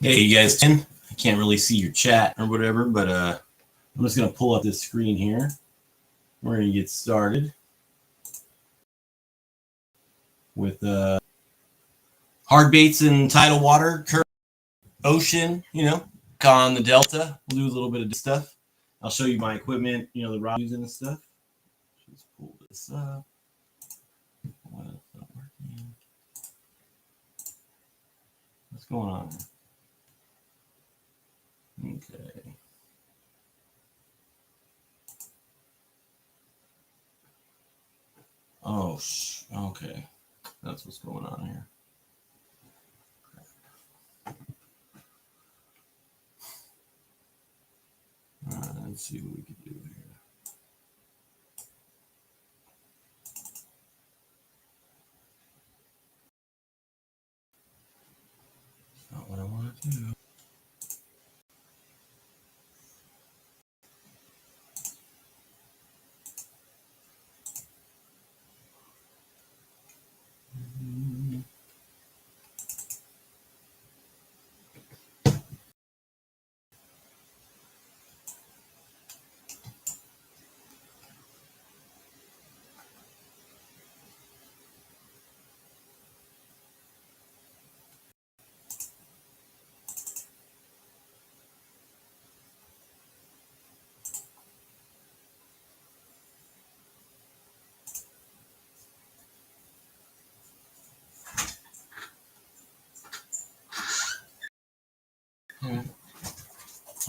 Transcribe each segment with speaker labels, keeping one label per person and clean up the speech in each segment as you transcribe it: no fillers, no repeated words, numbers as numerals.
Speaker 1: Hey, you guys, I can't really see your chat or whatever, but I'm just going to pull up this screen here. We're going to get started with hard baits in tidal water, current ocean, on the Delta. We'll do a little bit of stuff. I'll show you my equipment, the rod using and stuff. Just pull this up. What's not working? What's going on? Okay. Oh, okay. That's what's going on here. All right, let's see what we can do here. That's not what I want to do.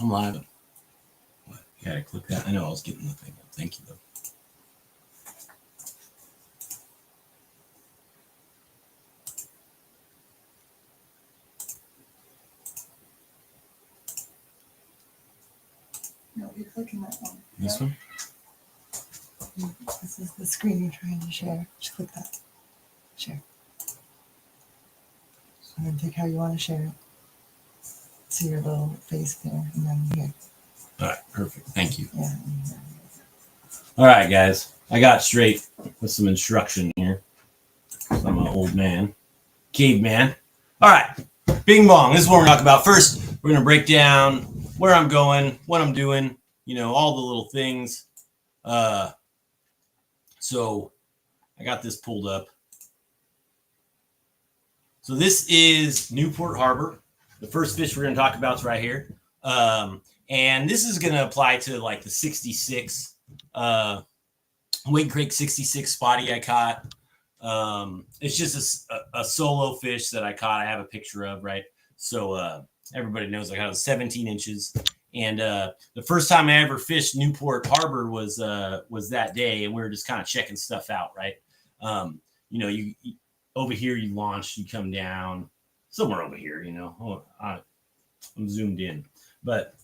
Speaker 1: I'm live. What? You gotta click that. I know I was getting the thing. Thank you, though.
Speaker 2: No, you're clicking that one.
Speaker 1: This one?
Speaker 2: This is the screen you're trying to share. Just click that. Share. And then pick how you want to share it. See your little face there, and then here.
Speaker 1: All right, perfect. Thank you.
Speaker 2: Yeah.
Speaker 1: All right, guys. I got straight with some instruction here. I'm an old man. Caveman. All right. Bing bong. This is what we're talking about. First, we're going to break down where I'm going, what I'm doing, all the little things. So I got this pulled up. So this is Newport Harbor. The first fish we're going to talk about is right here. And this is going to apply to like the 66 Wade Creek 66 spotty I caught. It's just a solo fish that I caught. I have a picture of, right? So everybody knows I got 17 inches. And the first time I ever fished Newport Harbor was that day, and we were just kind of checking stuff out, right? You over here, you launch, you come down somewhere over here, I'm zoomed in. But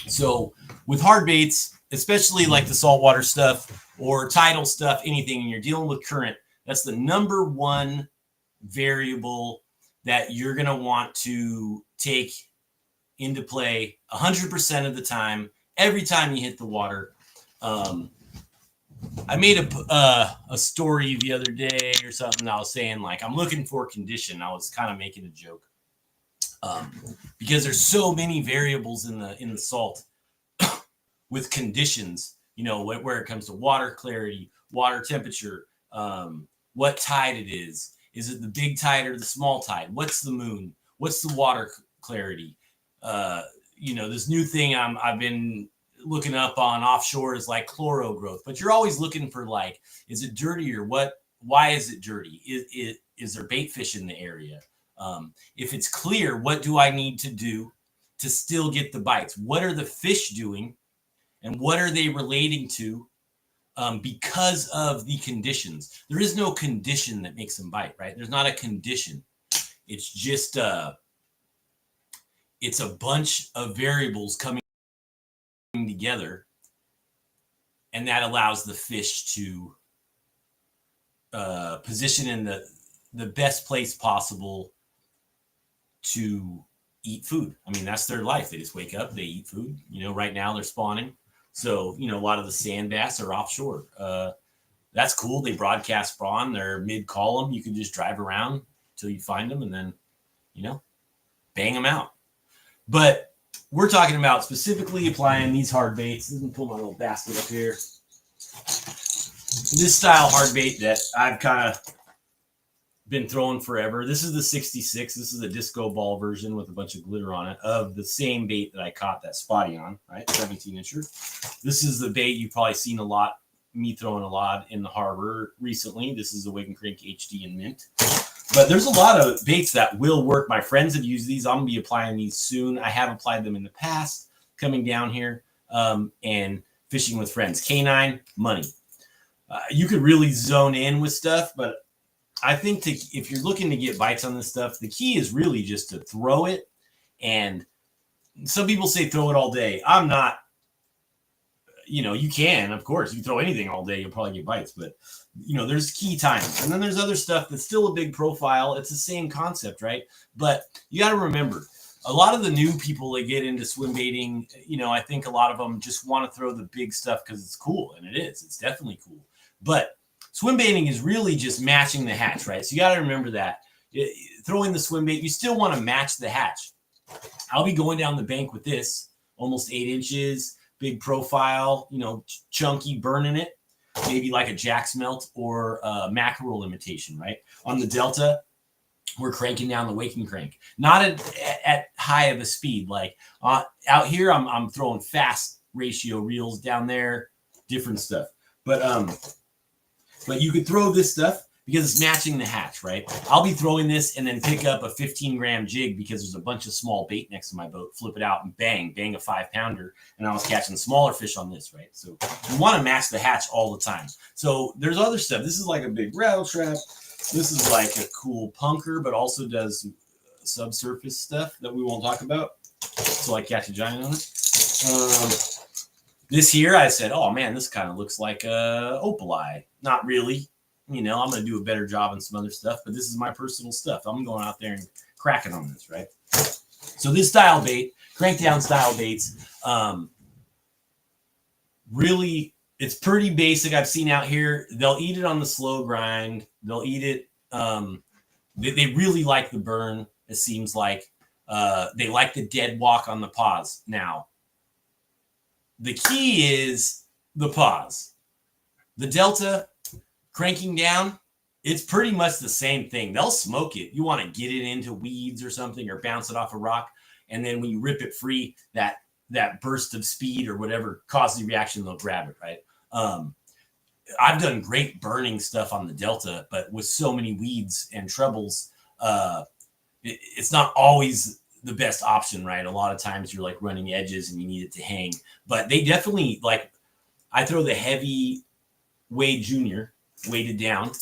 Speaker 1: so with hard baits, especially like the saltwater stuff or tidal stuff, anything, and you're dealing with current, that's the number one variable that you're going to want to take into play 100% of the time, every time you hit the water. I made a story the other day or something. I was saying, like, I'm looking for condition. I was kind of making a joke because there's so many variables in the salt with conditions, where it comes to water clarity, water temperature, what tide it is. Is it the big tide or the small tide? What's the moon? What's the water clarity? This new thing I've been looking up on offshore is like chloro growth, but you're always looking for, like, is it dirty or what? Why is it dirty? Is there bait fish in the area? If it's clear, what do I need to do to still get the bites? What are the fish doing, and what are they relating to because of the conditions? There is no condition that makes them bite, right? There's not a condition. It's just it's a bunch of variables coming together, and that allows the fish to position in the best place possible to eat food. I mean, that's their life. They just wake up, they eat food. Right now they're spawning. So, a lot of the sand bass are offshore. That's cool. They broadcast spawn. They're mid-column. You can just drive around till you find them and then, bang them out. But we're talking about specifically applying these hard baits. Let me pull my little basket up here. This style hard bait that I've kind of been throwing forever. This is the 66. This is a disco ball version with a bunch of glitter on it of the same bait that I caught that spotty on, right? 17-incher. This is the bait you've probably seen a lot, me throwing a lot in the harbor recently. This is the Wig and Crank HD in mint. But there's a lot of baits that will work. My friends have used these. I'm going to be applying these soon. I have applied them in the past, coming down here and fishing with friends. K9, money. You could really zone in with stuff, but I think if you're looking to get bites on this stuff, the key is really just to throw it. And some people say throw it all day. I'm not, you can, of course, you throw anything all day, you'll probably get bites, but there's key times. And then there's other stuff that's still a big profile. It's the same concept, right? But you got to remember, a lot of the new people that get into swim baiting, I think a lot of them just want to throw the big stuff because it's cool. And it is. It's definitely cool. But swim baiting is really just matching the hatch, right? So you got to remember that. Throwing the swim bait, you still want to match the hatch. I'll be going down the bank with this, almost 8 inches, big profile, chunky, burning it, maybe like a jack smelt or a mackerel imitation, right? On the Delta, we're cranking down the wake and crank. Not at high of a speed. Like out here, I'm throwing fast ratio reels down there, different stuff. But you could throw this stuff because it's matching the hatch, right? I'll be throwing this and then pick up a 15-gram jig because there's a bunch of small bait next to my boat, flip it out and bang a 5-pounder. And I was catching smaller fish on this, right? So you want to match the hatch all the time. So there's other stuff. This is like a big rattle trap. This is like a cool punker, but also does subsurface stuff that we won't talk about. So I catch a giant on it. This here, I said, oh man, this kind of looks like a opal eye. Not really. I'm going to do a better job on some other stuff, but this is my personal stuff. I'm going out there and cracking on this, right? So this style bait, crank down style baits, really, it's pretty basic. I've seen out here, they'll eat it on the slow grind. They'll eat it. They really like the burn, it seems like. They like the dead walk on the pause. Now, the key is the pause. The Delta cranking down, it's pretty much the same thing. They'll smoke it. You want to get it into weeds or something or bounce it off a rock. And then when you rip it free, that burst of speed or whatever causes the reaction, they'll grab it, right? I've done great burning stuff on the Delta, but with so many weeds and trebles, it's not always the best option, right? A lot of times you're like running edges and you need it to hang. But they definitely, like, I throw the heavy Wade Jr. weighted down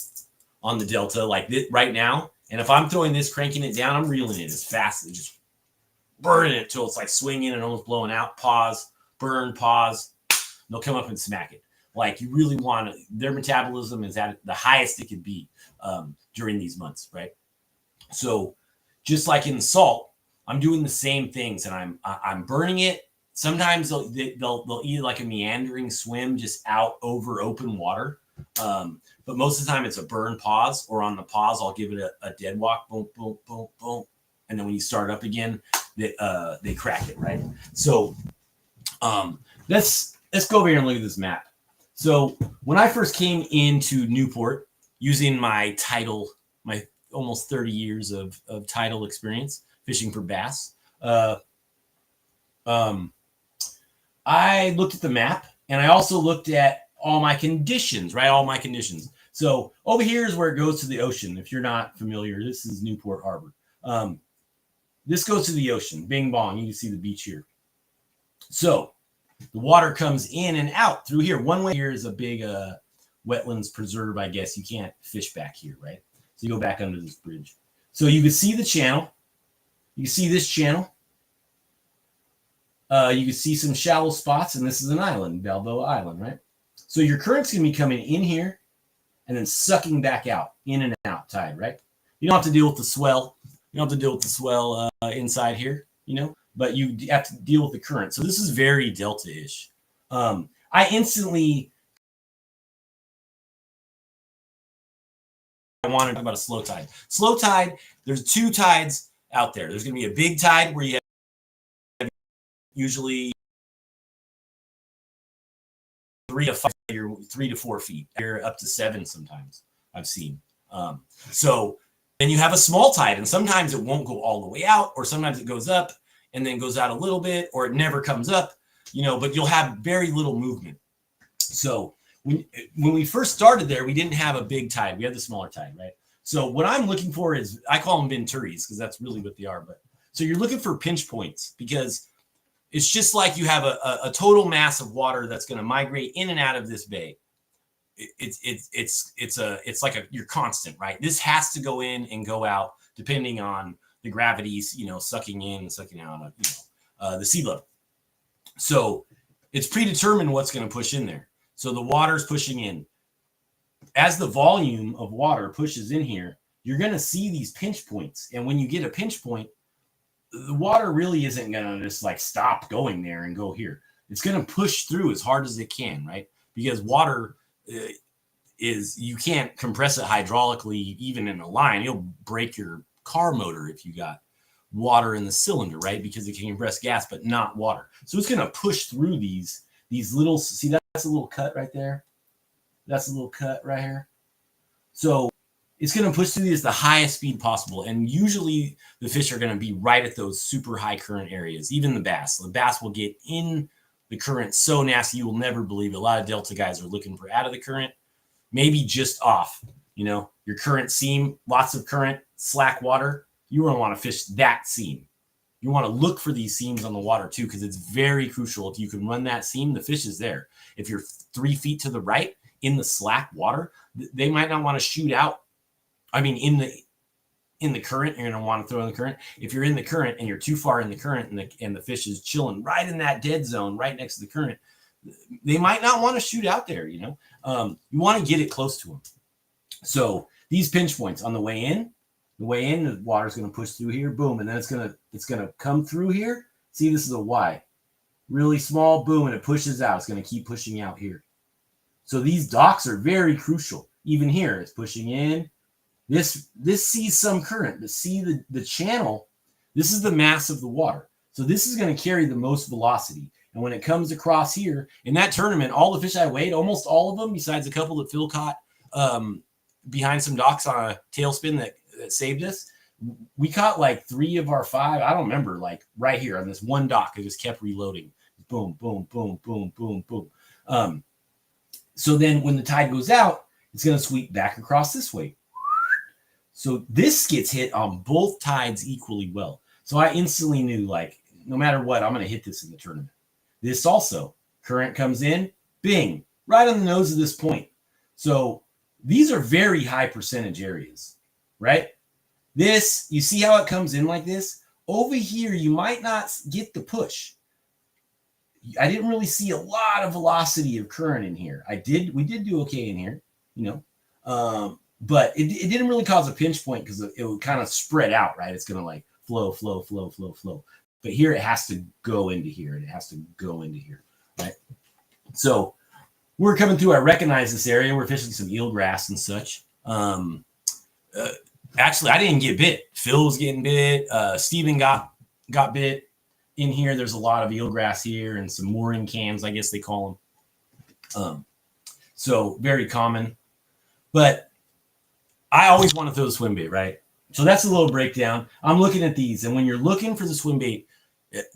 Speaker 1: on the Delta like this right now. And if I'm throwing this, cranking it down, I'm reeling it as fast as just burning it till it's like swinging and almost blowing out. Pause, burn, pause. They'll come up and smack it. Like, you really want to, their metabolism is at the highest it could be during these months, right? So just like in salt, I'm doing the same things, and I'm burning it. Sometimes they'll eat like a meandering swim just out over open water. But most of the time it's a burn pause, or on the pause, I'll give it a dead walk, boom, boom, boom, boom. And then when you start up again, they crack it, right? So let's go over here and look at this map. So when I first came into Newport using my almost 30 years of tidal experience fishing for bass, I looked at the map, and I also looked at all my conditions, right? All my conditions. So over here is where it goes to the ocean. If you're not familiar, this is Newport Harbor. This goes to the ocean. Bing bong. You can see the beach here. So the water comes in and out through here. One way here is a big wetlands preserve, I guess. You can't fish back here, right? So you go back under this bridge. So you can see the channel. You can see this channel. You can see some shallow spots, and this is an island, Balboa Island, right? So your current's going to be coming in here and then sucking back out, in and out tide, right? You don't have to deal with the swell. You don't have to deal with the swell inside here, but you have to deal with the current. So this is very delta-ish. I instantly wanted to talk about a slow tide. Slow tide, there's two tides out there. There's going to be a big tide where you have usually 3 to 5, you're 3 to 4 feet. You're up to 7 sometimes, I've seen. So then you have a small tide, and sometimes it won't go all the way out, or sometimes it goes up and then goes out a little bit, or it never comes up, but you'll have very little movement. So when we first started there, we didn't have a big tide. We had the smaller tide, right? So what I'm looking for is, I call them venturis because that's really what they are. But so you're looking for pinch points, because it's just like you have a total mass of water that's going to migrate in and out of this bay. It's like you're constant, right? This has to go in and go out depending on the gravities, sucking in and sucking out, the sea level. So it's predetermined what's going to push in there. So the water's pushing in. As the volume of water pushes in here, you're going to see these pinch points. And when you get a pinch point, the water really isn't going to just like stop going there and go here. It's going to push through as hard as it can, right? Because water you can't compress it hydraulically, even in a line. You'll break your car motor if you got water in the cylinder, right? Because it can compress gas, but not water. So it's going to push through these little, see, that's a little cut right there. That's a little cut right here. So it's going to push through these at the highest speed possible. And usually the fish are going to be right at those super high current areas, even the bass. The bass will get in the current so nasty you will never believe it. A lot of Delta guys are looking for out of the current, maybe just off, your current seam, lots of current, slack water. You don't want to fish that seam. You want to look for these seams on the water too, because it's very crucial. If you can run that seam, the fish is there. If you're 3 feet to the right in the slack water, they might not want to shoot out. I mean, in the current, you're going to want to throw in the current. If you're in the current and you're too far in the current and the fish is chilling right in that dead zone, right next to the current, they might not want to shoot out there. You want to get it close to them. So these pinch points on the way in, the water's going to push through here, boom, and then it's going to come through here. See, this is a Y, really small, boom, and it pushes out. It's going to keep pushing out here. So these docks are very crucial. Even here, it's pushing in. This sees some current, but see the channel. This is the mass of the water. So this is going to carry the most velocity. And when it comes across here, in that tournament, all the fish I weighed, almost all of them, besides a couple that Phil caught behind some docks on a tailspin that saved us, we caught like 3 of our 5. I don't remember, like right here on this one dock. It just kept reloading. Boom, boom, boom, boom, boom, boom. So then when the tide goes out, it's going to sweep back across this way. So this gets hit on both tides equally well. So I instantly knew, like, no matter what, I'm going to hit this in the tournament. This also, current comes in, bing, right on the nose of this point. So these are very high percentage areas, right? This, you see how it comes in like this? Over here, you might not get the push. I didn't really see a lot of velocity of current in here. We did do okay in here, but it didn't really cause a pinch point because it would kind of spread out, right? It's going to like flow, flow, flow, flow, flow. But here it has to go into here, and it has to go into here, right? So we're coming through. I recognize this area. We're fishing some eelgrass and such. Actually, I didn't get bit. Phil was getting bit. Steven got bit. In here, there's a lot of eelgrass here and some mooring cams, I guess they call them. So very common. But I always want to throw the swim bait, right? So that's a little breakdown. I'm looking at these, and when you're looking for the swim bait,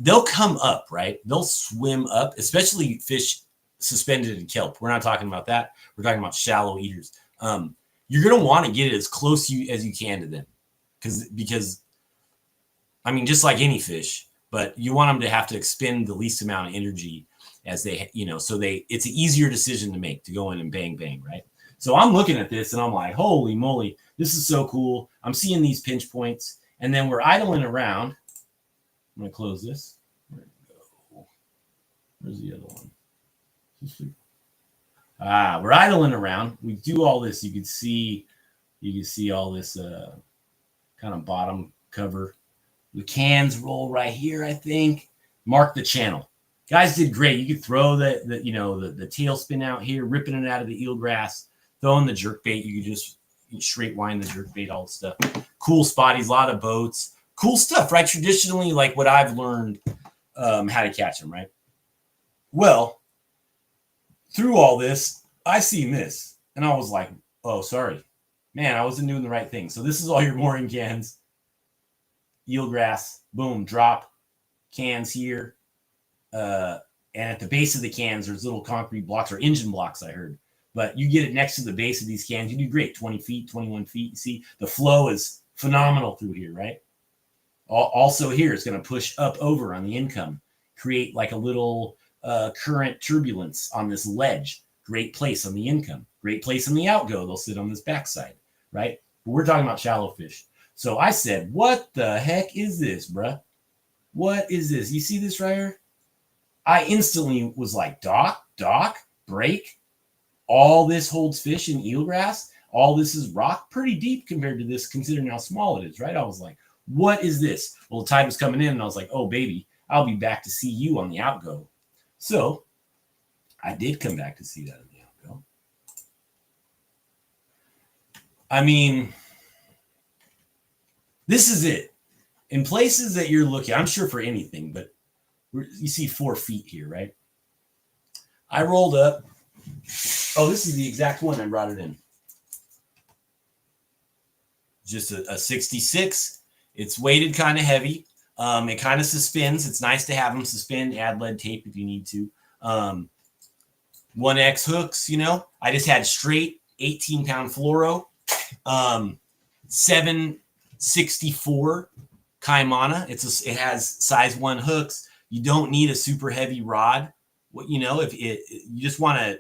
Speaker 1: they'll come up, right? They'll swim up, especially fish suspended in kelp. We're not talking about that. We're talking about shallow eaters. You're going to want to get it as close as you can to them because, I mean, just like any fish, but you want them to have to expend the least amount of energy as they, it's an easier decision to make to go in and bang, bang, right? So I'm looking at this and I'm like, holy moly, this is so cool. I'm seeing these pinch points, and then we're idling around. I'm going to close this. Where'd it go? Where's the other one? We're idling around. We do all this. You can see all this kind of bottom cover. The cans roll right here, I think. Mark the channel. Guys did great. You could throw the tailspin out here, ripping it out of the eelgrass, throwing the jerkbait. You could just straight wind the jerkbait, all the stuff. Cool spotties, a lot of boats. Cool stuff, right? Traditionally, like what I've learned how to catch them, right? Well, through all this, I seen this, and I was like, oh, sorry. Man, I wasn't doing the right thing. So this is all your mooring cans. Eelgrass, boom, drop, cans here. And at the base of the cans, there's little concrete blocks or engine blocks, I heard. But you get it next to the base of these cans, you do great. 20 feet, 21 feet. You see, the flow is phenomenal through here, right? Also here, it's going to push up over on the income, create like a little current turbulence on this ledge. Great place on the income. Great place on the outgo. They'll sit on this backside, right? But we're talking about shallow fish. So I said, what the heck is this, bruh? What is this? You see this right here? I instantly was like, dock, break. All this holds fish in eelgrass. All this is rock, pretty deep compared to this, considering how small it is, right? I was like, what is this? Well, the tide was coming in, and I was like, oh, baby, I'll be back to see you on the outgo. So I did come back to see that on the outgo. I mean, this is it. In places that you're looking, I'm sure for anything, but you see 4 feet here, right? I rolled up. Oh, this is the exact one I brought it in. Just a 66. It's weighted kind of heavy. It kind of suspends. It's nice to have them suspend, add lead tape if you need to. 1X hooks, you know. I just had straight 18-pound fluoro. 764 Kaimana. It has size 1 hooks. You don't need a super heavy rod. You know, if you just want to,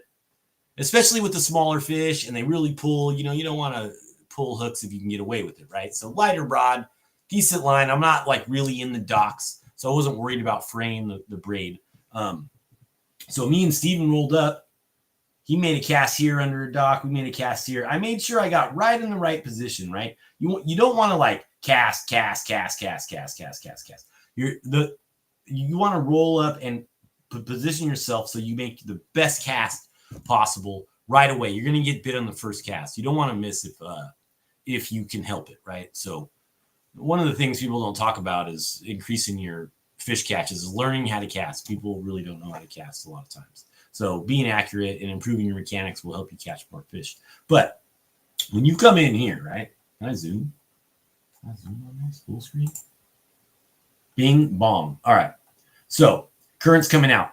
Speaker 1: especially with the smaller fish and they really pull, you know, you don't want to pull hooks if you can get away with it, right? So lighter rod, decent line. I'm not like really in the docks, so I wasn't worried about fraying the braid. So me and Steven rolled up. He made a cast here under a dock. We made a cast here. I made sure I got right in the right position, right? You don't want to like cast. You want to roll up and position yourself so you make the best cast possible right away. You're going to get bit on the first cast. You don't want to miss if you can help it, right? So one of the things people don't talk about is increasing your fish catches, is learning how to cast. People really don't know how to cast a lot of times. So being accurate and improving your mechanics will help you catch more fish. But when you come in here, right? Can I zoom? Can I zoom on this full screen? Bing, bong. All right. So current's coming out.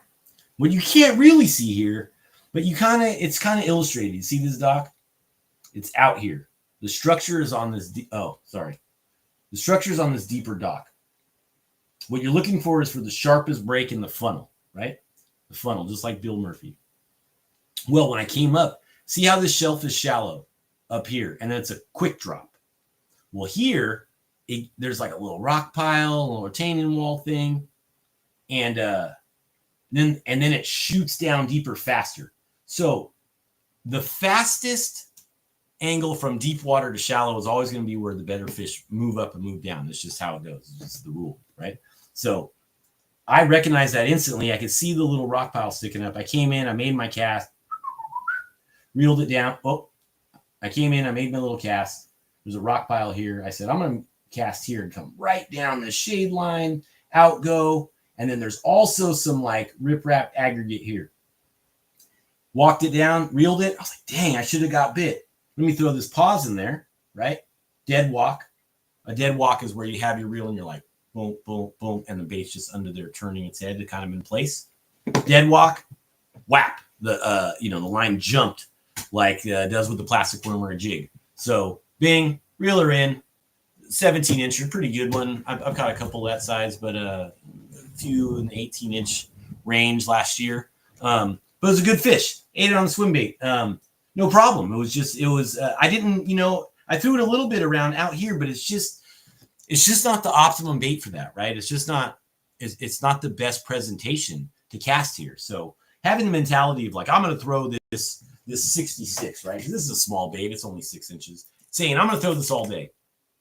Speaker 1: What you can't really see here, but it's kind of illustrated. You see this dock? It's out here. The structure is on this. The structure is on this deeper dock. What you're looking for is for the sharpest break in the funnel, right? The funnel, just like Bill Murphy. Well, when I came up, see how this shelf is shallow up here, and then it's a quick drop. Well, here, there's like a little rock pile, a little retaining wall thing, and then it shoots down deeper faster. So the fastest angle from deep water to shallow is always going to be where the better fish move up and move down. That's just how it goes. It's just the rule, right? So I recognized that instantly. I could see the little rock pile sticking up. I came in, I made my cast, reeled it down. Oh, I came in, I made my little cast. There's a rock pile here. I said, I'm going to cast here and come right down the shade line, out go. And then there's also some like riprap aggregate here. Walked it down, reeled it. I was like, dang, I should have got bit. Let me throw this pause in there, right? Dead walk. A dead walk is where you have your reel and you're like, boom, boom, boom, and the bait's just under there turning its head to kind of in place. Dead walk, whap. The line jumped like it does with the plastic worm or a jig. So bing, reeler in, 17-incher, pretty good one. I've caught a couple that size, but a few in the 18-inch range last year. But it was a good fish. Ate it on the swim bait. No problem. I didn't, I threw it a little bit around out here, but it's just not the optimum bait for that, right? It's not the best presentation to cast here. So having the mentality of like, I'm going to throw this 66, right? This is a small bait. It's only 6 inches. Saying, I'm going to throw this all day,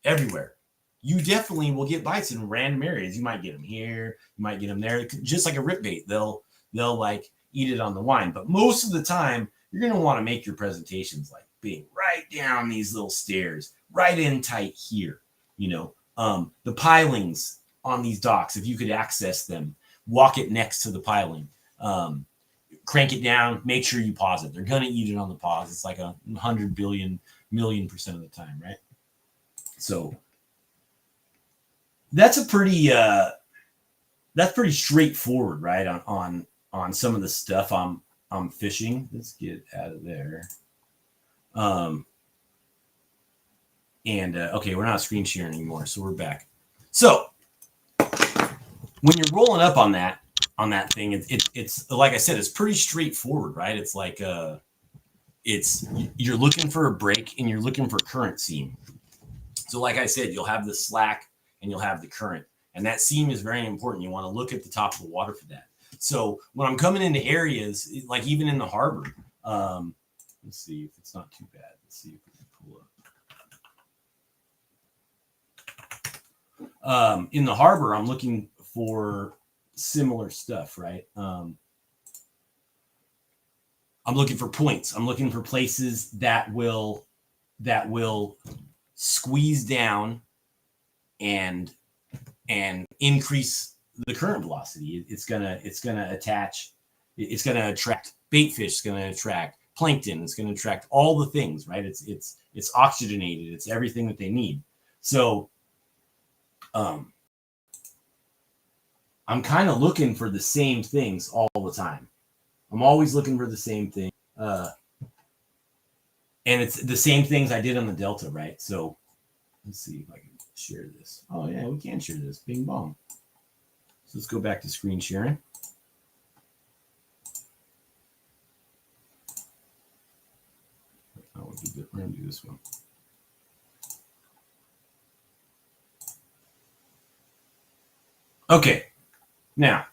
Speaker 1: everywhere. You definitely will get bites in random areas. You might get them here. You might get them there. Just like a rip bait, they'll like eat it on the wine. But most of the time, you're going to want to make your presentations like being right down these little stairs, right in tight here. The pilings on these docks, if you could access them, walk it next to the piling. Crank it down, make sure you pause it. They're going to eat it on the pause. It's like 100 billion million% of the time, right? So that's pretty straightforward, right? On some of the stuff I'm fishing. Let's get out of there. Okay, we're not screen sharing anymore, so we're back. So when you're rolling up on that thing, it's like I said, it's pretty straightforward, right? It's like you're looking for a break and you're looking for current seam. So like I said, you'll have the slack and you'll have the current, and that seam is very important. You want to look at the top of the water for that. So when I'm coming into areas like even in the harbor, let's see if it's not too bad. Let's see if we can pull up. In the harbor, I'm looking for similar stuff, right? I'm looking for points. I'm looking for places that will squeeze down and increase the current velocity. It's gonna attach. It's gonna attract bait fish. It's gonna attract plankton. It's gonna attract all the things, right? It's oxygenated. It's everything that they need. So, I'm kind of looking for the same things all the time. I'm always looking for the same thing. And it's the same things I did on the Delta, right? So let's see if I can share this. Oh, yeah, we can share this. Bing bong. So let's go back to screen sharing. Oh, we're going to do this one. Okay. Now,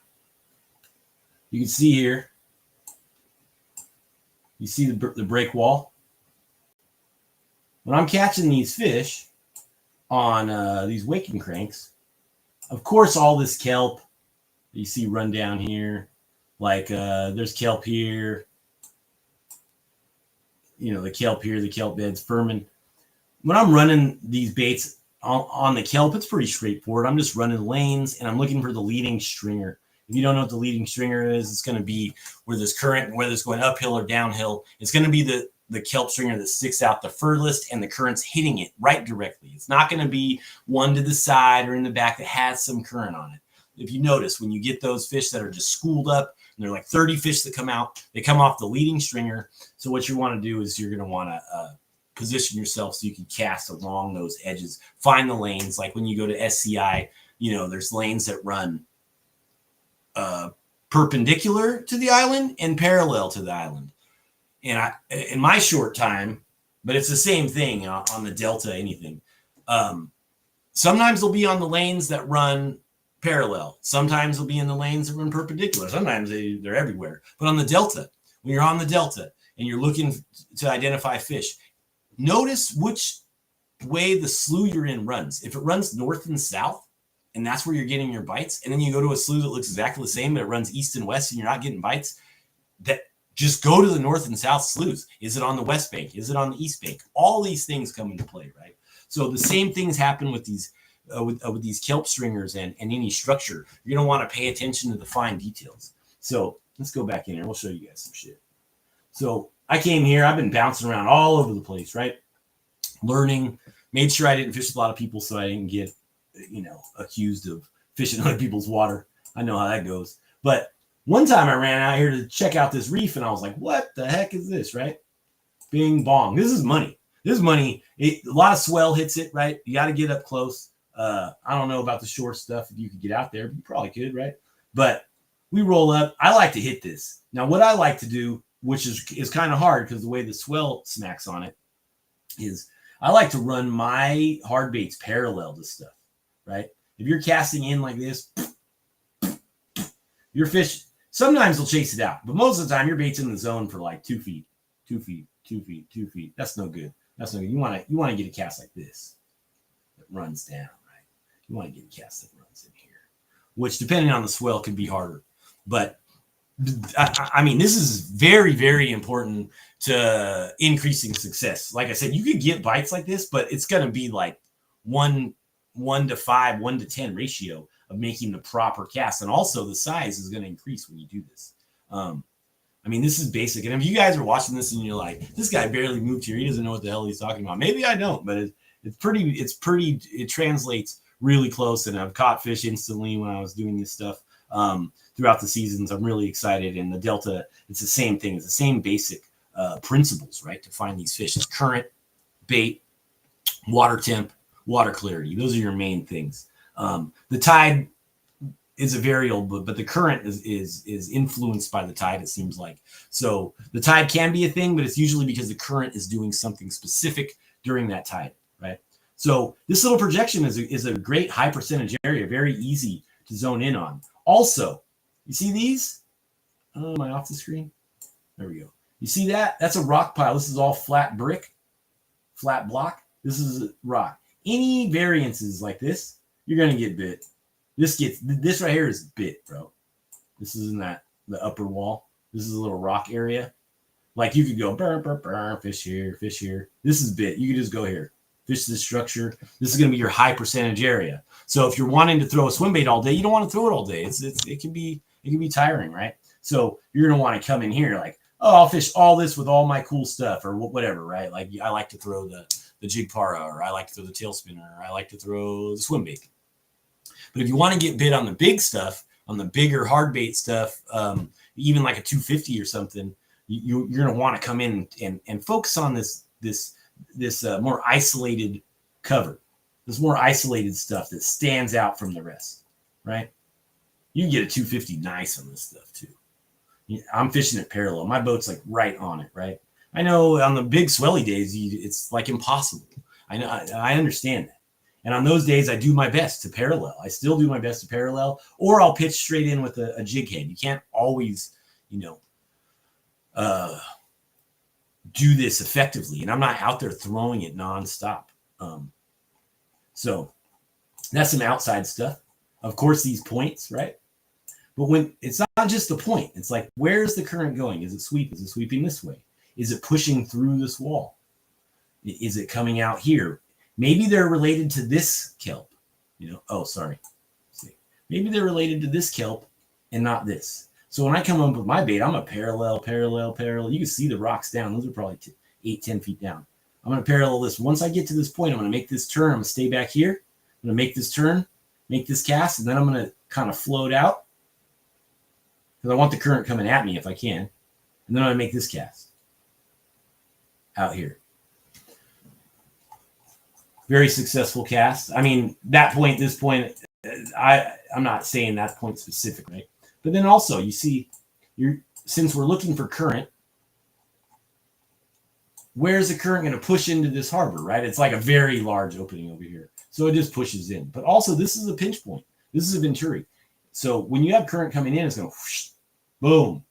Speaker 1: you can see here, you see the break wall. When I'm catching these fish on these waking cranks, of course, all this kelp you see run down here, like there's kelp here, the kelp here, the kelp beds, firming. When I'm running these baits on the kelp, it's pretty straightforward. I'm just running lanes and I'm looking for the leading stringer. If you don't know what the leading stringer is, it's going to be where there's current and whether it's going uphill or downhill. It's going to be the kelp stringer that sticks out the furthest and the current's hitting it right directly. It's not going to be one to the side or in the back that has some current on it. If you notice, when you get those fish that are just schooled up, and they're like 30 fish that come out, they come off the leading stringer. So what you want to do is you're going to want to position yourself so you can cast along those edges, find the lanes. Like when you go to SCI, there's lanes that run perpendicular to the island and parallel to the island. And in my short time, but it's the same thing on the Delta, anything. Sometimes they'll be on the lanes that run parallel. Sometimes they'll be in the lanes that run perpendicular. Sometimes they're everywhere. But on the Delta, when you're on the Delta and you're looking to identify fish, notice which way the slough you're in runs. If it runs north and south, and that's where you're getting your bites, and then you go to a slough that looks exactly the same, but it runs east and west and you're not getting bites, that just go to the north and south sloughs. Is it on the west bank? Is it on the east bank? All these things come into play, right? So the same things happen with these with these kelp stringers and any structure. You're going to want to pay attention to the fine details. So let's go back in here. We'll show you guys some shit. So I came here. I've been bouncing around all over the place, right? Learning. Made sure I didn't fish with a lot of people so I didn't get, accused of fishing other people's water. I know how that goes. But one time I ran out here to check out this reef and I was like, what the heck is this, right? Bing bong. This is money. This is money. A lot of swell hits it, right? You got to get up close. I don't know about the short stuff. If you could get out there, you probably could, right? But we roll up. I like to hit this. Now, what I like to do, which is kind of hard because the way the swell smacks on it, is I like to run my hard baits parallel to stuff, right? If you're casting in like this, your fish, sometimes they'll chase it out. But most of the time, your bait's in the zone for like 2 feet, 2 feet, 2 feet, 2 feet. That's no good. That's no good. You want to get a cast like this that runs down, right? You want to get a cast that runs in here, which depending on the swell could be harder. But I mean, this is very, very important to increasing success. Like I said, you could get bites like this, but it's going to be like 1 to 5, 1 to 10 ratio of making the proper cast. And also the size is going to increase when you do this. I mean, this is basic. And if you guys are watching this and you're like, this guy barely moved here, he doesn't know what the hell he's talking about. Maybe I don't, but it translates really close. And I've caught fish instantly when I was doing this stuff throughout the seasons. I'm really excited. And the Delta, it's the same thing. It's the same basic principles, right? To find these fish. It's current, bait, water temp, water clarity. Those are your main things. The tide is a variable, but the current is influenced by the tide, it seems like. So the tide can be a thing, but it's usually because the current is doing something specific during that tide, right? So this little projection is a great high percentage area, very easy to zone in on. Also, you see these? Am I off the screen? There we go. You see that? That's a rock pile. This is all flat brick, flat block. This is a rock. Any variances like this, you're going to get bit. This right here is bit, bro. This is in the upper wall. This is a little rock area. Like you could go burr, burr, burr, fish here, fish here. This is bit. You could just go here. Fish this structure. This is going to be your high percentage area. So if you're wanting to throw a swim bait all day, you don't want to throw it all day. It can be tiring, right? So you're going to want to come in here like, oh, I'll fish all this with all my cool stuff or whatever, right? Like I like to throw the jig para, or I like to throw the tail spinner, or I like to throw the swim bait. But if you want to get bit on the big stuff, on the bigger hard bait stuff, even like a 250 or something, you're going to want to come in and focus on this more isolated cover, this more isolated stuff that stands out from the rest, right? You can get a 250 nice on this stuff too. I'm fishing it parallel. My boat's like right on it, right? I know on the big swelly days, it's like impossible. I understand that. And on those days, I do my best to parallel. I still do my best to parallel, or I'll pitch straight in with a jig head. You can't always, do this effectively. And I'm not out there throwing it nonstop. So that's some outside stuff. Of course, these points, right? But when it's not just the point, it's like, where's the current going? Is it sweep? Is it sweeping this way? Is it pushing through this wall? Is it coming out here? Maybe they're related to this kelp, Oh, sorry. See, maybe they're related to this kelp and not this. So when I come up with my bait, I'm a parallel. You can see the rocks down. Those are probably 8-10 feet down. I'm going to parallel this. Once I get to this point, I'm going to make this turn. I'm going to stay back here. I'm going to make this turn, make this cast, and then I'm going to kind of float out because I want the current coming at me if I can. And then I'm going to make this cast out here. Very successful cast. I mean, this point, I'm not saying that point specific, right? But then also, you see, since we're looking for current, where's the current going to push into this harbor, right? It's like a very large opening over here. So it just pushes in. But also, this is a pinch point. This is a venturi. So when you have current coming in, it's going to whoosh, boom,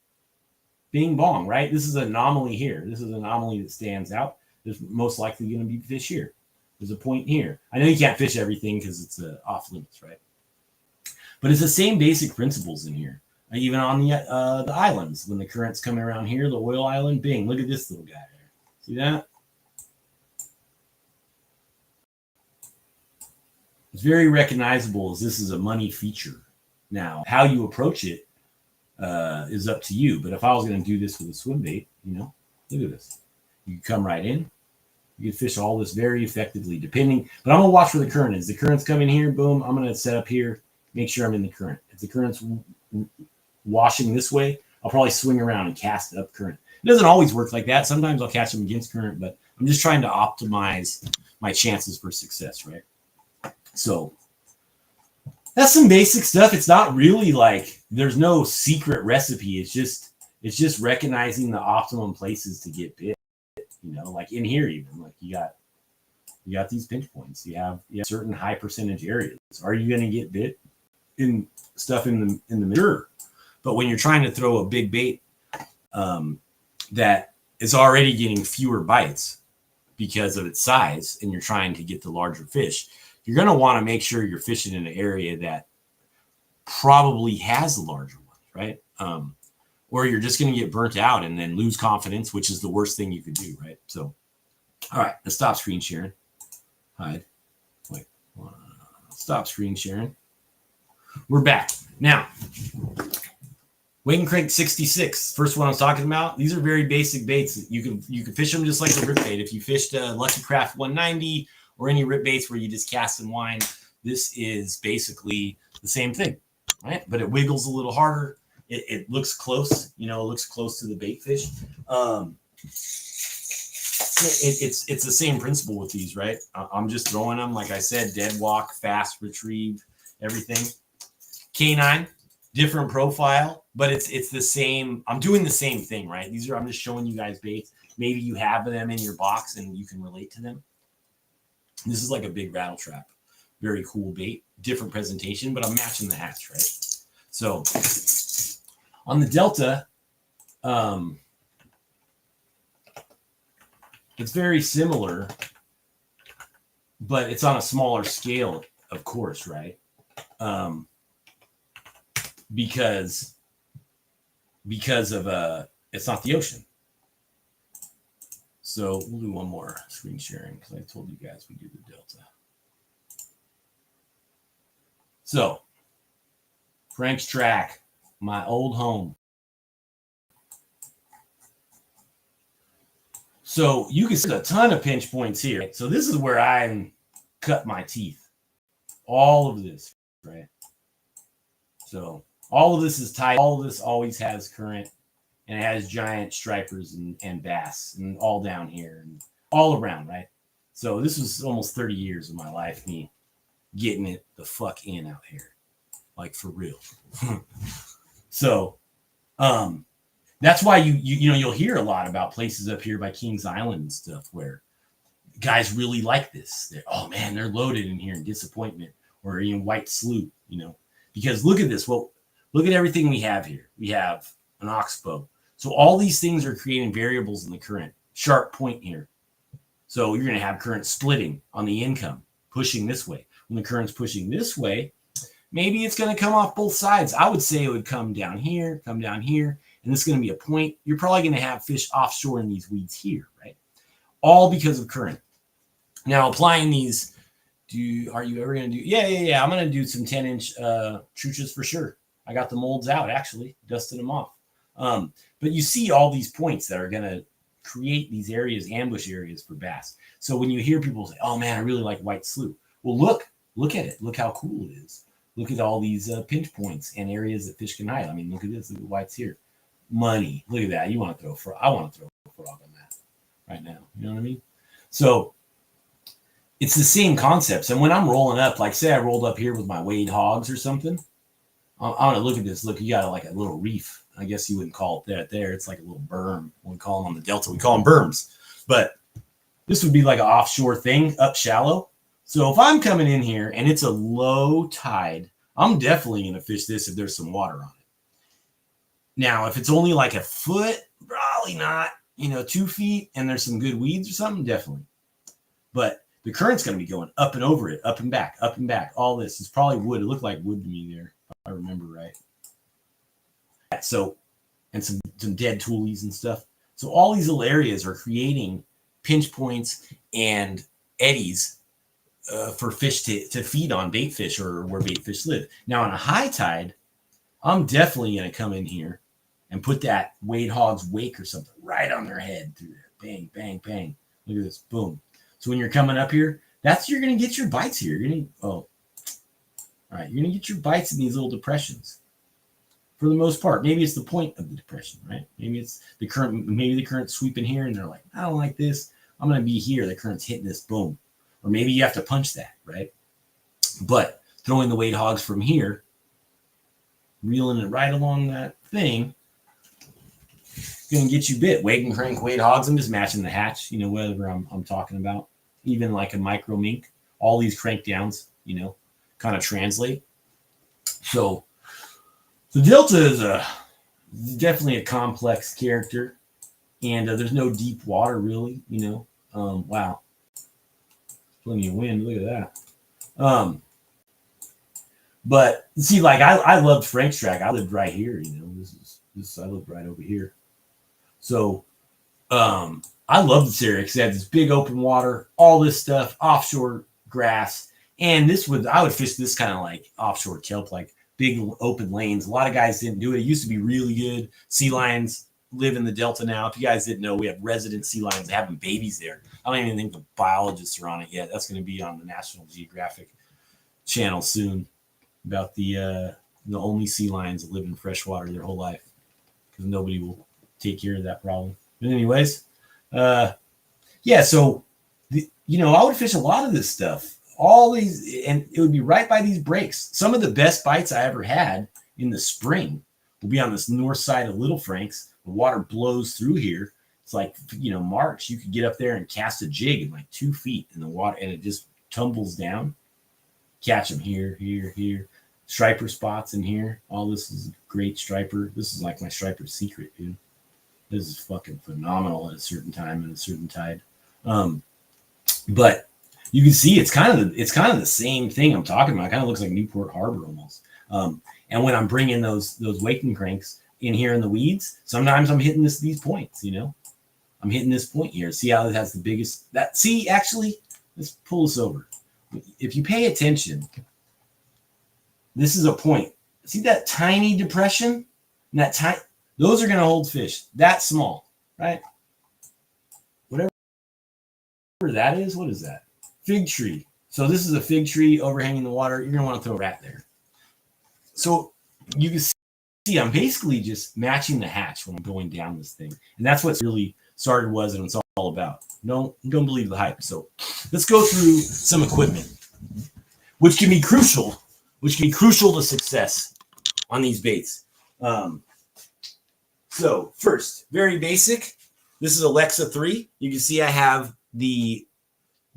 Speaker 1: bing, bong, right? This is an anomaly here. This is an anomaly that stands out. There's most likely going to be fish here. There's a point here. I know you can't fish everything because it's off limits, right? But it's the same basic principles in here. Even on the islands, when the current's coming around here, the oil island, bing, look at this little guy there. See that? It's very recognizable as this is a money feature. Now, how you approach it is up to you. But if I was going to do this with a swim bait, look at this. You can come right in. You can fish all this very effectively, depending. But I'm going to watch where the current is. The current's coming here. Boom. I'm going to set up here. Make sure I'm in the current. If the current's washing this way, I'll probably swing around and cast it up current. It doesn't always work like that. Sometimes I'll catch them against current, but I'm just trying to optimize my chances for success, right? So that's some basic stuff. It's not really like there's no secret recipe. It's just recognizing the optimum places to get bit. Like in here, even like you got these pinch points. You have certain high percentage areas. Are you going to get bit in stuff in the mirror? But when you're trying to throw a big bait that is already getting fewer bites because of its size, and you're trying to get the larger fish, you're going to want to make sure you're fishing in an area that probably has the larger ones, right? Or you're just going to get burnt out and then lose confidence, which is the worst thing you could do, right? So, all right, let's stop screen sharing. Hide. Wait, stop screen sharing. we're back now. Wake and Crank 66, first one I was talking about. These are very basic baits. You can fish them just like a rip bait. If you fished a Lucky Craft 190 or any rip baits where you just cast and wind, this is basically the same thing, right? But it wiggles a little harder. It looks close, it looks close to the bait fish. It's the same principle with these, right? I'm just throwing them, like I said, dead walk, fast retrieve, everything. K9, different profile, but it's the same. I'm doing the same thing, right? I'm just showing you guys baits. Maybe you have them in your box and you can relate to them. This is like a big rattle trap. Very cool bait, different presentation, but I'm matching the hatch, right? So on the Delta, it's very similar, but it's on a smaller scale, of course, right? Because of it's not the ocean. So we'll do one more screen sharing because I told you guys we do the Delta. So Frank's Track, my old home. So you can see a ton of pinch points here. So this is where I cut my teeth. All of this, right? So all of this is tight. All of this always has current, and it has giant stripers and bass and all down here and all around, right? So this was almost 30 years of my life, me getting it the fuck in out here, like for real. So that's why you'll hear a lot about places up here by Kings Island and stuff where guys really like this. Oh man, they're loaded in here in Disappointment or in White Slough, because look at this. Well, look at everything we have here. We have an oxbow. So all these things are creating variables in the current. Sharp point here. So you're going to have current splitting on the income, pushing this way. When the current's pushing this way, maybe it's going to come off both sides. I would say it would come down here, and this is going to be a point. You're probably going to have fish offshore in these weeds here, right? All because of current. Now, applying these, are you ever going to do? Yeah. I'm going to do some 10-inch truchas for sure. I got the molds out, actually, dusted them off. But you see all these points that are going to create these areas, ambush areas for bass. So when you hear people say, oh, man, I really like White Slough. Well, look at it. Look how cool it is. Look at all these pinch points and areas that fish can hide. I mean, look at this. Look at White's here. Money. Look at that. I want to throw a frog on that right now. You know what I mean? So it's the same concepts. And when I'm rolling up, like say I rolled up here with my Wade hogs or something, I want to look at this. Look, you got like a little reef. I guess you wouldn't call it that there. It's like a little berm. We call them on the Delta. We call them berms. But this would be like an offshore thing, up shallow. So if I'm coming in here and it's a low tide, I'm definitely going to fish this if there's some water on it. Now, if it's only like a foot, probably not, 2 feet, and there's some good weeds or something, definitely. But the current's going to be going up and over it, up and back, all this. It's probably wood. It looked like wood to me there, if I remember right. So, and some dead toolies and stuff. So all these little areas are creating pinch points and eddies for fish to feed on bait fish or where bait fish live. Now, on a high tide, I'm definitely going to come in here and put that Wade Hog's wake or something right on their head through there. Bang, bang, bang. Look at this. Boom. So when you're coming up here, you're going to get your bites here. You're going to get your bites in these little depressions. For the most part, maybe it's the point of the depression, right? Maybe it's the current. Maybe the current's sweeping here, and they're like, I don't like this. I'm going to be here. The current's hitting this, boom. Or maybe you have to punch that, right? But throwing the Wade Hogs from here, reeling it right along that thing, going to get you bit. Wake and Crank Wade Hogs. I'm just matching the hatch, whatever I'm talking about. Even like a micro mink, all these crank downs, kind of translate. So the Delta is definitely a complex character, and there's no deep water really, wow. Plenty of wind, look at that. But see, like I loved Frank's Track. I lived right here, I lived right over here. So I love this area because it had this big open water, all this stuff, offshore grass. And I would fish this kind of like offshore kelp, like big open lanes. A lot of guys didn't do it. It used to be really good. Sea lions live in the Delta now. If you guys didn't know, we have resident sea lions having babies there. I don't even think the biologists are on it yet. That's going to be on the National Geographic channel soon, about the only sea lions that live in freshwater their whole life, because nobody will take care of that problem. But anyways, yeah, so I would fish a lot of this stuff, all these, and it would be right by these breaks. Some of the best bites I ever had in the spring will be on this north side of Little Franks. The water blows through here. It's like, March, you could get up there and cast a jig in like 2 feet in the water, and it just tumbles down. Catch them here, here, here. Striper spots in here. All this is great striper. This is like my striper secret, dude. This is fucking phenomenal at a certain time and a certain tide. But you can see it's kind of the same thing I'm talking about. It kind of looks like Newport Harbor almost. And when I'm bringing those waking cranks in here in the weeds, sometimes I'm hitting these points. I'm hitting this point here. See how it has the biggest. Actually, let's pull this over. If you pay attention, this is a point. See that tiny depression? And those are going to hold fish that small, right? Whatever that is, what is that? Fig tree. So this is a fig tree overhanging the water. You're going to want to throw a rat there. So you can see I'm basically just matching the hatch when I'm going down this thing. And that's what's really started was, and it's all about. Don't believe the hype. So let's go through some equipment, which can be crucial to success on these baits. So first, very basic. This is Alexa 3. You can see I have the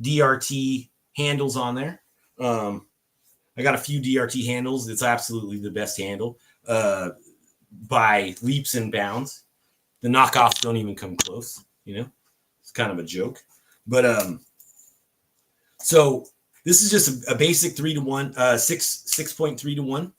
Speaker 1: DRT handles on there. I got a few DRT handles. It's absolutely the best handle by leaps and bounds. The knockoffs don't even come close. It's kind of a joke. But so this is just a basic 3-to-1, 6.3 to 1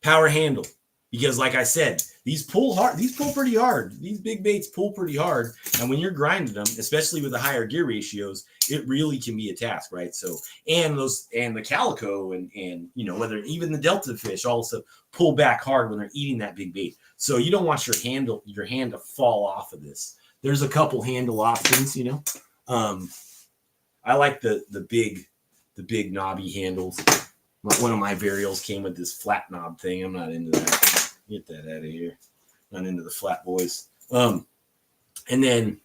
Speaker 1: power handle. Because like I said, these pull hard. These pull pretty hard. These big baits pull pretty hard. And when you're grinding them, especially with the higher gear ratios, it really can be a task, right? So, and the calico and whether even the Delta fish also pull back hard when they're eating that big bait. So you don't want your hand to fall off of this. There's a couple handle options, I like the big knobby handles. One of my varials came with this flat knob thing. I'm not into that. Get that out of here. Not into the flat boys. And then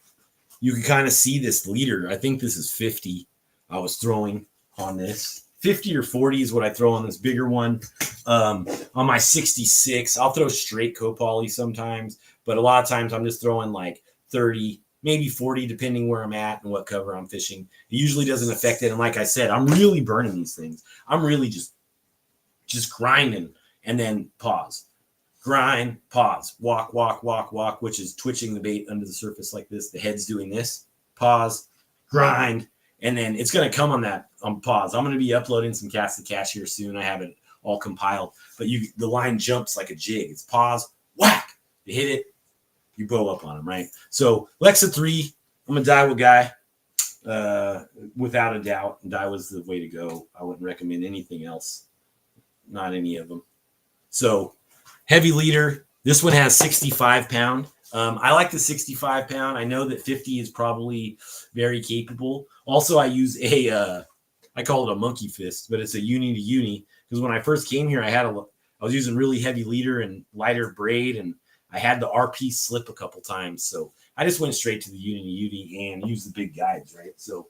Speaker 1: you can kind of see this leader. I think this is 50 I was throwing on this. 50 or 40 is what I throw on this bigger one. On my 66, I'll throw straight copoly sometimes, but a lot of times I'm just throwing like 30, maybe 40, depending where I'm at and what cover I'm fishing. It usually doesn't affect it. And like I said, I'm really burning these things. I'm really just grinding and then pause. Grind, pause, walk, which is twitching the bait under the surface like this. The head's doing this. Pause, grind, and then it's going to come on pause. I'm going to be uploading some Cast the Cash here soon. I have it all compiled. But the line jumps like a jig. It's pause, whack. You hit it, you bow up on them, right? So Alexa 3, I'm a Daiwa guy, without a doubt. Daiwa's the way to go. I wouldn't recommend anything else. Not any of them. So heavy leader. This one has 65 pound. I like the 65 pound. I know that 50 is probably very capable. Also, I use I call it a monkey fist, but it's a uni to uni. Because when I first came here, I was using really heavy leader and lighter braid, and I had the RP slip a couple times. So I just went straight to the uni to uni and used the big guides, right? So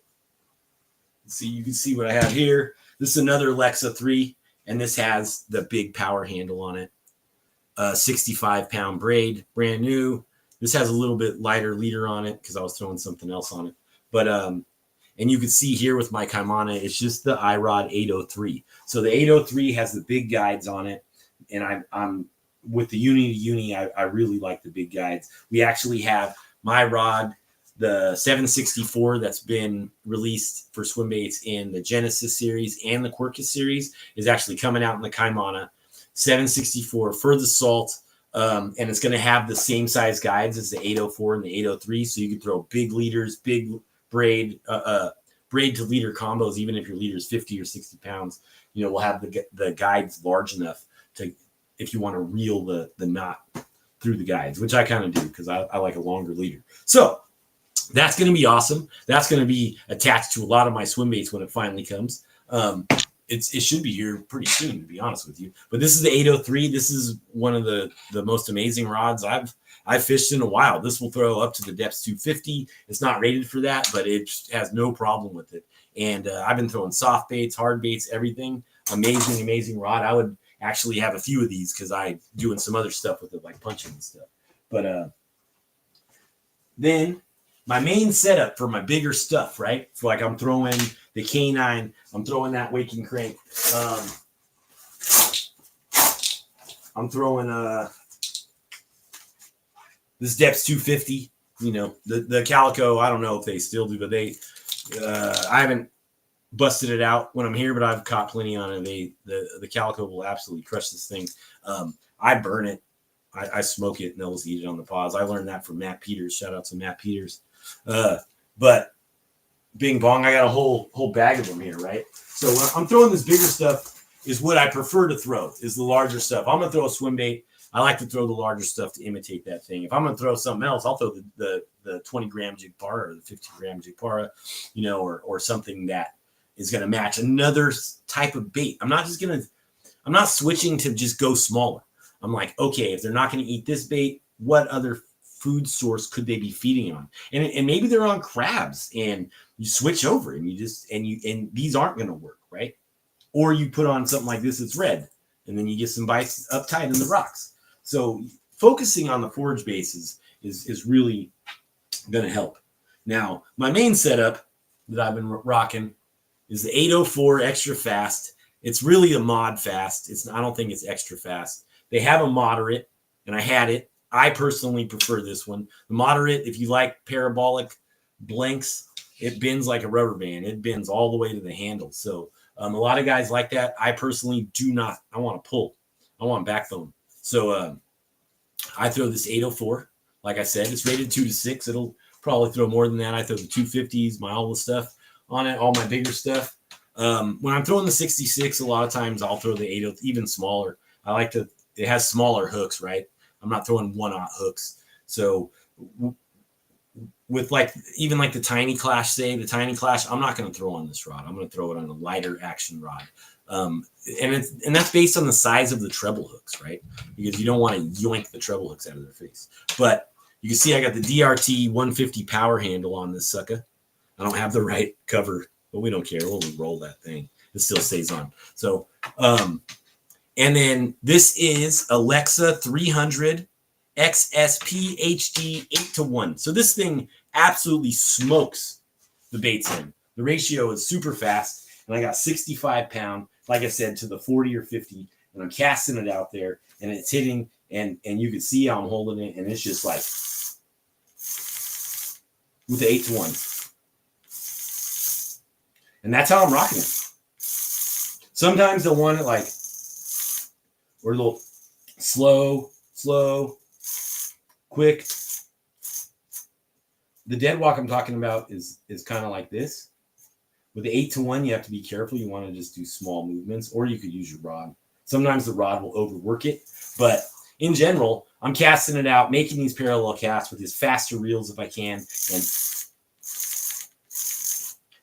Speaker 1: see, you can see what I have here. This is another Alexa 3, and this has the big power handle on it. 65 pound braid, brand new. This has a little bit lighter leader on it because I was throwing something else on it. But and you can see here with my Kaimana, it's just the iRod 803. So the 803 has the big guides on it, and I'm with the uni to uni. I really like the big guides. We actually have my rod, the 764 that's been released for swim baits in the Genesis series and the Quercus series is actually coming out in the Kaimana 764 for the salt. And it's going to have the same size guides as the 804 and the 803. So you can throw big leaders, big braid, braid to leader combos, even if your leader is 50 or 60 pounds, you know, we'll have the guides large enough to, if you want to reel the knot through the guides, which I kind of do because I like a longer leader. So that's going to be awesome. That's going to be attached to a lot of my swim baits when it finally comes. It should be here pretty soon, to be honest with you. But this is the 803. This is one of the most amazing rods I've fished in a while. This will throw up to the depths 250. It's not rated for that, but it has no problem with it. And I've been throwing soft baits, hard baits, everything. Amazing rod. I would actually have a few of these because I'm doing some other stuff with it, like punching and stuff. But then my main setup for my bigger stuff, right? So like I'm throwing the K9, I'm throwing that waking crank. I'm throwing this depths 250. You know, the Calico, I don't know if they still do, but I haven't busted it out when I'm here, but I've caught plenty on it. The Calico will absolutely crush this thing. I burn it. I smoke it and they'll just eat it on the paws. I learned that from Matt Peters. Shout out to Matt Peters. But bing bong, I got a whole bag of them here, right? So when I'm throwing this bigger stuff is what I prefer to throw, is the larger stuff. I'm gonna throw a swim bait. I like to throw the larger stuff to imitate that thing. If I'm gonna throw something else, I'll throw the 20-gram jig para or the 15-gram jig para, you know, or something that is gonna match another type of bait. I'm not switching to just go smaller. I'm like, okay, if they're not gonna eat this bait, what other food source could they be feeding on? And maybe they're on crabs, and you switch over and and these aren't going to work, right? Or you put on something like this that's red, and then you get some bites uptight in the rocks. So focusing on the forage bases is really going to help. Now, my main setup that I've been rocking is the 804 extra fast. It's really a mod fast. I don't think it's extra fast. They have a moderate, and I had it. I personally prefer this one. The moderate, if you like parabolic blanks, it bends like a rubber band. It bends all the way to the handle. So a lot of guys like that. I personally do not. I want to pull. I want backbone. So I throw this 804. Like I said, it's rated 2 to 6. It'll probably throw more than that. I throw the 250s, all the stuff on it, all my bigger stuff. When I'm throwing the 66, a lot of times I'll throw the 80, even smaller. I like to. It has smaller hooks, right? I'm not throwing 1/0 hooks. So with even the Tiny Clash, the Tiny Clash, I'm not going to throw on this rod. I'm going to throw it on a lighter action rod. And that's based on the size of the treble hooks, right? Because you don't want to yoink the treble hooks out of their face. But you can see I got the DRT 150 power handle on this sucker. I don't have the right cover, but we don't care. We'll roll that thing. It still stays on. So, and then this is Alexa 300 XSP HD 8-to-1. So this thing absolutely smokes the baits in. The ratio is super fast, and I got 65 pound, like I said, to the 40 or 50, and I'm casting it out there, and it's hitting, and you can see how I'm holding it, and it's just like with the 8-to-1. And that's how I'm rocking it. Sometimes they'll want it or a little slow, quick. The dead walk I'm talking about is kind of like this. With the 8-to-1, you have to be careful. You want to just do small movements, or you could use your rod. Sometimes the rod will overwork it, but in general, I'm casting it out, making these parallel casts with these faster reels if I can. And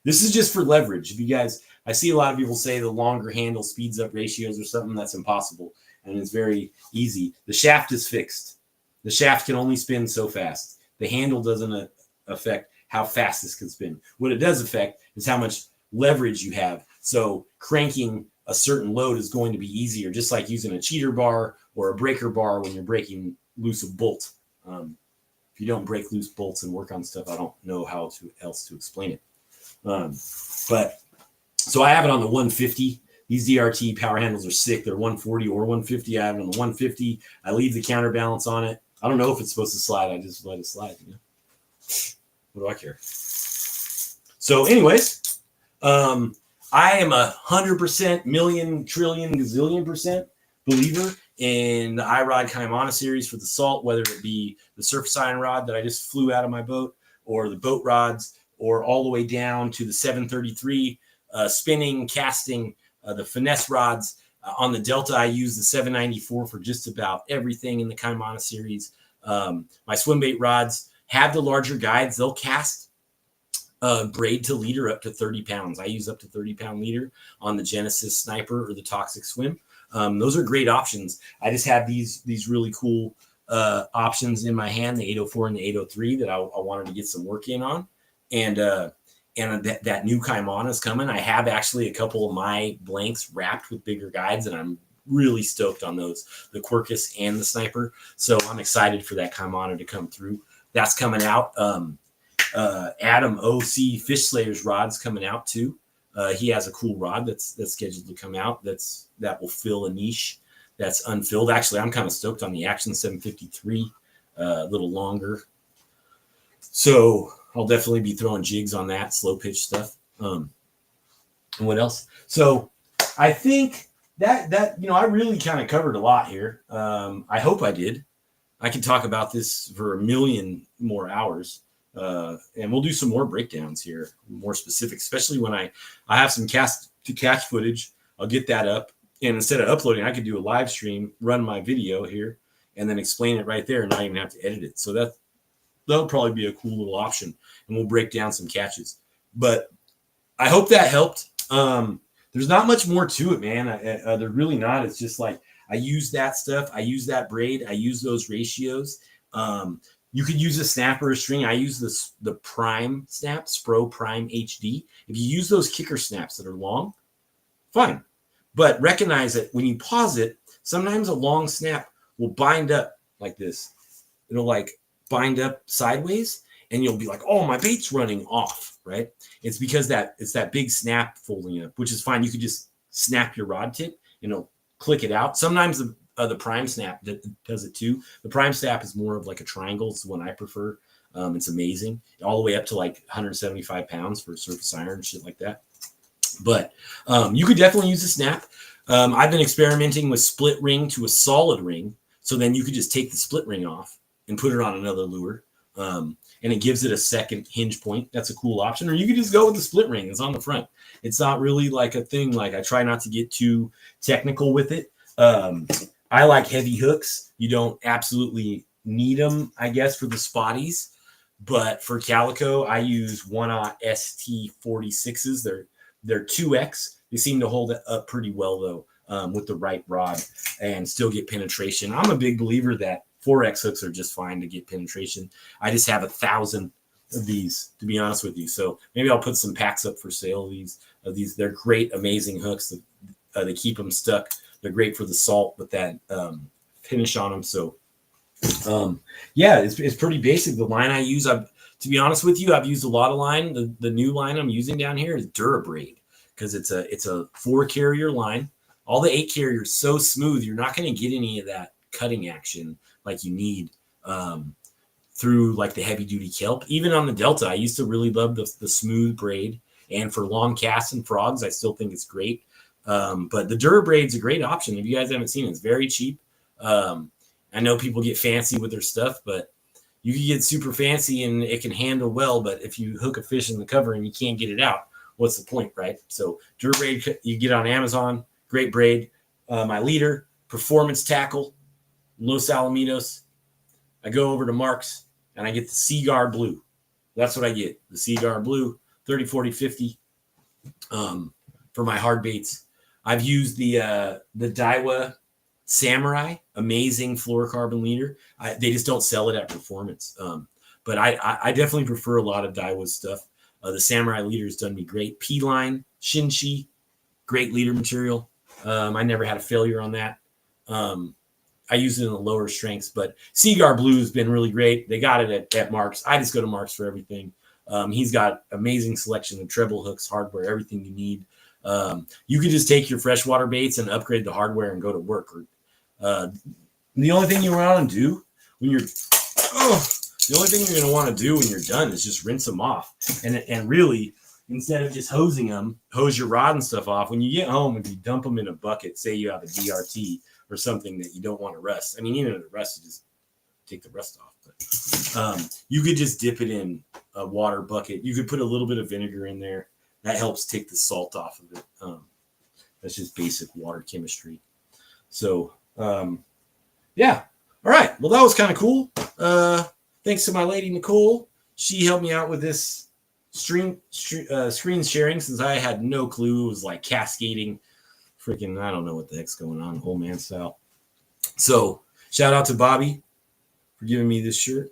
Speaker 1: this is just for leverage. If you guys, I see a lot of people say the longer handle speeds up ratios or something. That's impossible. And it's very easy. The shaft is fixed. The shaft can only spin so fast. The handle doesn't affect how fast this can spin. What it does affect is how much leverage you have. So cranking a certain load is going to be easier, just like using a cheater bar or a breaker bar when you're breaking loose a bolt. If you don't break loose bolts and work on stuff, I don't know how else to explain it. But so I have it on the 150. These DRT power handles are sick. They're 140 or 150. I have it on the 150. I leave the counterbalance on it. I don't know if it's supposed to slide. I just let it slide. You know? What do I care? So anyways, I am 100%, million, trillion, gazillion % believer in the iRod Kaimana series for the salt, whether it be the surface iron rod that I just flew out of my boat or the boat rods or all the way down to the 733 spinning, casting, the finesse rods. On the Delta, I use the 794 for just about everything in the Kaimana series. My swim bait rods have the larger guides. They'll cast braid to leader up to 30 pounds. I use up to 30-pound leader on the Genesis Sniper or the Toxic Swim. Those are great options. I just have these really cool options in my hand, the 804 and the 803 that I wanted to get some work in on. And that new Kaimana is coming. I have actually a couple of my blanks wrapped with bigger guides, and I'm really stoked on those, the Quercus and the Sniper. So I'm excited for that Kaimana to come through. That's coming out. Adam OC Fish Slayer's rod's coming out too. He has a cool rod that's scheduled to come out. That will fill a niche that's unfilled. Actually, I'm kind of stoked on the Action 753, a little longer. So I'll definitely be throwing jigs on that slow pitch stuff. And what else? So I think that I really kind of covered a lot here. I hope I did. I can talk about this for a million more hours. And we'll do some more breakdowns here, more specific, especially when I have some cast to catch footage. I'll get that up. And instead of uploading, I could do a live stream, run my video here, and then explain it right there and not even have to edit it. So that'll probably be a cool little option. And we'll break down some catches. But I hope that helped. There's not much more to it, man. They're really not. It's just like I use that stuff. I use that braid. I use those ratios. You could use a snap or a string. I use the Prime snap, Spro Prime HD. If you use those kicker snaps that are long, fine. But recognize that when you pause it, sometimes a long snap will bind up like this. It'll like bind up sideways, and you'll be like, oh, my bait's running off, right? It's because it's that big snap folding up, which is fine. You could just snap your rod tip and it'll click it out. Sometimes the Prime snap does it too. The Prime snap is more of like a triangle. It's the one I prefer. It's amazing. All the way up to like 175 pounds for surface iron, shit like that. But you could definitely use a snap. I've been experimenting with split ring to a solid ring. So then you could just take the split ring off and put it on another lure. And it gives it a second hinge point. That's a cool option. Or you could just go with the split ring. It's on the front. It's not really like a thing. Like I try not to get too technical with it. I like heavy hooks. You don't absolutely need them, I guess, for the spotties. But for calico, I use 1/0 ST46s. They're 2X. They seem to hold it up pretty well, though, with the right rod and still get penetration. I'm a big believer that 4X hooks are just fine to get penetration. I just have 1,000 of these, to be honest with you. So maybe I'll put some packs up for sale of these. They're great, amazing hooks. They keep them stuck. They're great for the salt with that finish on them. So, yeah, it's pretty basic. The line I use, to be honest with you, I've used a lot of line. The new line I'm using down here is Durabraid because it's a 4-carrier line. All the 8 carrier is so smooth, you're not going to get any of that cutting action like you need through like the heavy duty kelp. Even on the Delta, I used to really love the smooth braid, and for long casts and frogs, I still think it's great. But the Durabraid's a great option. If you guys haven't seen it, it's very cheap. I know people get fancy with their stuff, but you can get super fancy and it can handle well. But if you hook a fish in the cover and you can't get it out, what's the point, right? So Durabraid, you get on Amazon, great braid. My leader, Performance Tackle, Los Alamitos. I go over to Mark's and I get the Seaguar Blue. That's what I get, the Seaguar Blue, 30, 40, 50 for my hard baits. I've used the Daiwa Samurai, amazing fluorocarbon leader. They just don't sell it at Performance. But I definitely prefer a lot of Daiwa's stuff. The Samurai leader has done me great. P-Line, Shinshi, great leader material. I never had a failure on that. I use it in the lower strengths, but Seaguar Blue has been really great. They got it at Mark's. I just go to Mark's for everything. He's got amazing selection of treble hooks, hardware, everything you need. You could just take your freshwater baits and upgrade the hardware and go to work. The only thing you want to do when you're the only thing you're going to want to do when you're done is just rinse them off. And really, instead of just hosing them, hose your rod and stuff off. When you get home, if you dump them in a bucket, say you have a DRT or something that you don't want to rust. I mean, even if it rust, you just take the rust off. But you could just dip it in water bucket. You could put a little bit of vinegar in there. That helps take the salt off of it. That's just basic water chemistry. So, yeah. All right. Well, that was kind of cool. Thanks to my lady, Nicole. She helped me out with this screen sharing since I had no clue. It was like cascading. Freaking, I don't know what the heck's going on, old man style. So, shout out to Bobby for giving me this shirt.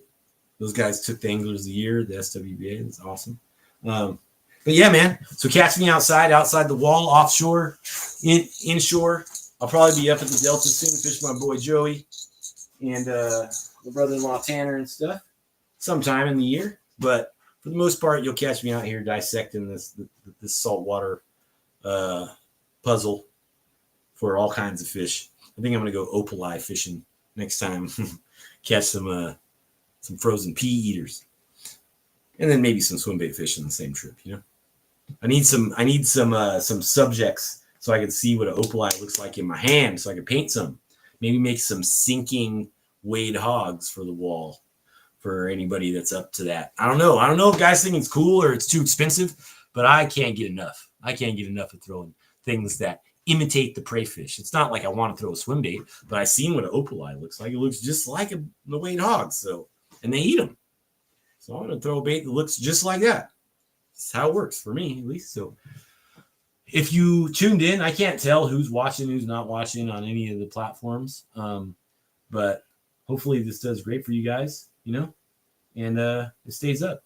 Speaker 1: Those guys took the Anglers of the Year, the SWBA. It's awesome. But yeah, man. So catch me outside the wall, offshore, inshore. I'll probably be up at the Delta soon, fishing my boy Joey and my brother-in-law Tanner and stuff sometime in the year. But for the most part, you'll catch me out here dissecting this saltwater puzzle for all kinds of fish. I think I'm gonna go opali fishing next time. Catch some frozen pea eaters, and then maybe some swim bait fish on the same trip. You know, I need some subjects so I can see what an opali looks like in my hand, so I can paint some. Maybe make some sinking wade hogs for the wall for anybody that's up to that. I don't know if guys think it's cool or it's too expensive, but I can't get enough. I can't get enough of throwing things that imitate the prey fish. It's not like I want to throw a swim bait, but I've seen what an opali looks like. It looks just like the wade hog. So, and they eat them. So I'm going to throw a bait that looks just like that. That's how it works for me, at least. So if you tuned in, I can't tell who's watching, who's not watching on any of the platforms. But hopefully this does great for you guys, you know, and it stays up.